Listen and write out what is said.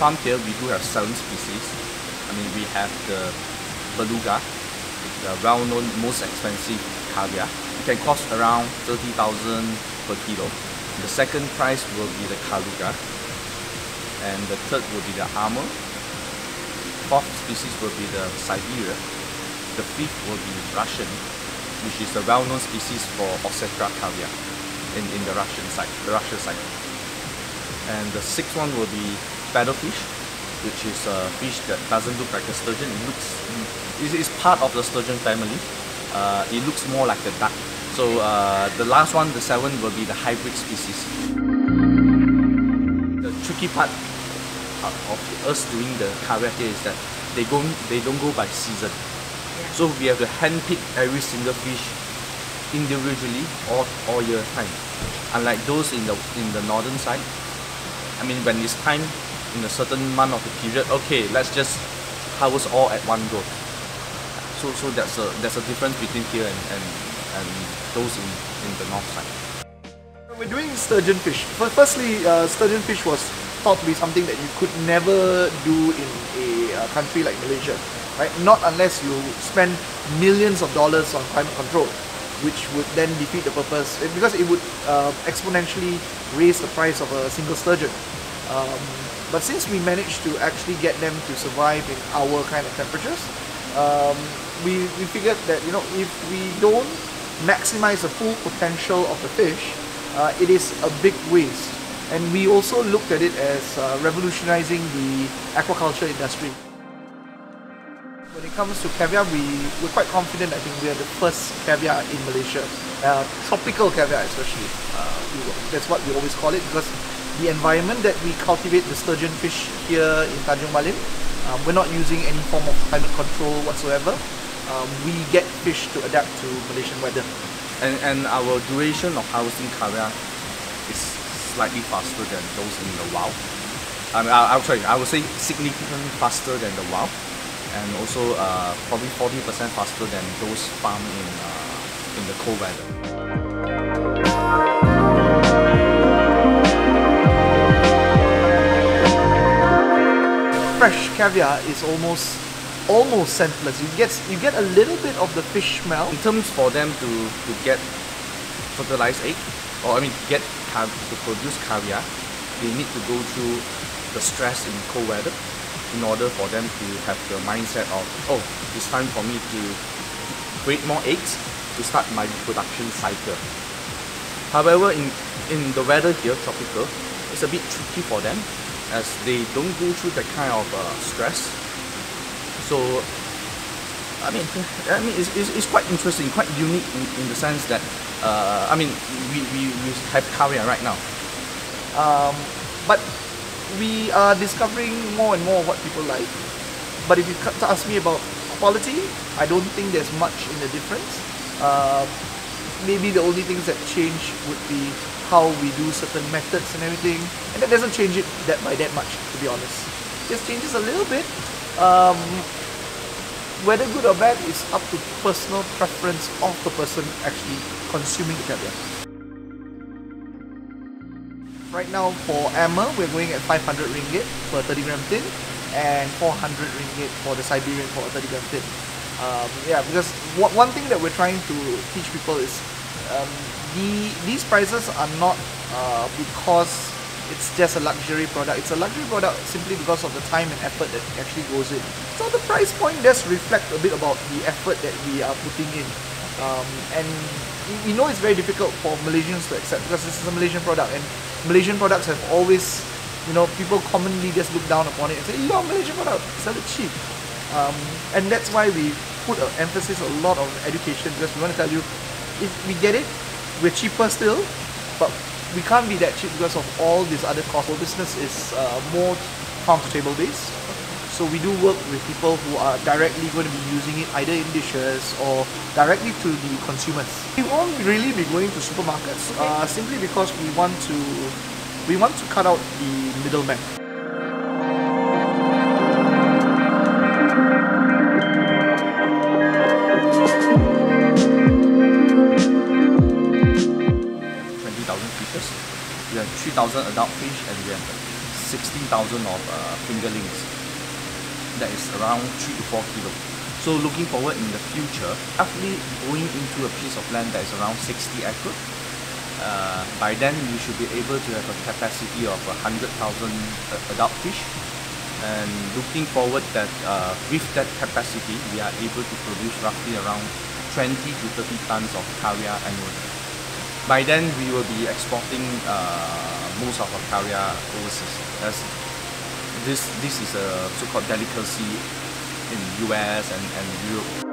farm here, we do have 7 species. I mean, we have the beluga, the well-known, most expensive caviar. It can cost around 30,000 per kilo. The second price will be the caluga, and the third will be the armor. Fourth species will be the Siberia. The fifth will be Russian, which is a well-known species for T'lur Caviar in the Russia side. And the sixth one will be paddlefish, which is a fish that doesn't look like a sturgeon. It is part of the sturgeon family. It looks more like a duck. So the last one, the seventh, will be the hybrid species. The tricky part of us doing the caviar here is that they don't go by season. So we have to handpick every single fish individually all year time. Unlike those in the northern side, I mean, when it's time in a certain month of the period, okay, let's just harvest all at one go. So there's a difference between here and those in the north side. We're doing sturgeon fish. Firstly, sturgeon fish was thought to be something that you could never do in a country like Malaysia, right? Not unless you spend millions of dollars on climate control, which would then defeat the purpose, because it would exponentially raise the price of a single sturgeon. But since we managed to actually get them to survive in our kind of temperatures, we figured that, you know, if we don't maximize the full potential of the fish, it is a big waste. And we also looked at it as revolutionizing the aquaculture industry. When it comes to caviar, we're quite confident. I think we are the first caviar in Malaysia, tropical caviar especially. That's what we always call it, because the environment that we cultivate the sturgeon fish here in Tanjung Malim, we're not using any form of climate control whatsoever. We get fish to adapt to Malaysian weather. And our duration of harvesting caviar is slightly faster than those in the wild. I would say significantly faster than the wild, and also probably 40% faster than those farmed in the cold weather. Fresh caviar is almost scentless. You get a little bit of the fish smell. In terms for them to get fertilized egg, or I mean to produce caviar, they need to go through the stress in cold weather in order for them to have the mindset of, oh, it's time for me to create more eggs to start my production cycle. However, in the weather here, tropical, it's a bit tricky for them as they don't go through that kind of stress. So, I mean, it's quite interesting, quite unique in the sense that, I mean, we have caviar right now, but we are discovering more and more what people like. But if you ask me about quality, I don't think there's much in the difference. Maybe the only things that change would be how we do certain methods and everything, and that doesn't change it by that much, to be honest. Just changes a little bit. Whether good or bad is up to personal preference of the person actually consuming the caviar. Right now for Ammer, we're going at 500 ringgit for a 30 gram tin and 400 ringgit for the Siberian for a 30 gram tin. Yeah, because one thing that we're trying to teach people is these prices are not because it's just a luxury product. It's a luxury product simply because of the time and effort that actually goes in. So the price point does reflect a bit about the effort that we are putting in. And we know it's very difficult for Malaysians to accept because this is a Malaysian product, and Malaysian products have always, you know, people commonly just look down upon it and say, "You're a Malaysian product, sell it cheap." And that's why we put an emphasis a lot on education, because we want to tell you, if we get it, we're cheaper still, but we can't be that cheap because of all these other costs. Our business is more farm-to-table based, so we do work with people who are directly going to be using it either in dishes or directly to the consumers. We won't really be going to supermarkets simply because we want to cut out the middleman. We have 3,000 adult fish, and we have 16,000 of fingerlings. That is around 3 to 4 kilos. So looking forward in the future, actually going into a piece of land that is around 60 acres, by then we should be able to have a capacity of 100,000 adult fish. And looking forward that with that capacity, we are able to produce roughly around 20 to 30 tons of caviar annually. By then, we will be exporting most of our caviar overseas. As this is a so-called delicacy in US and Europe.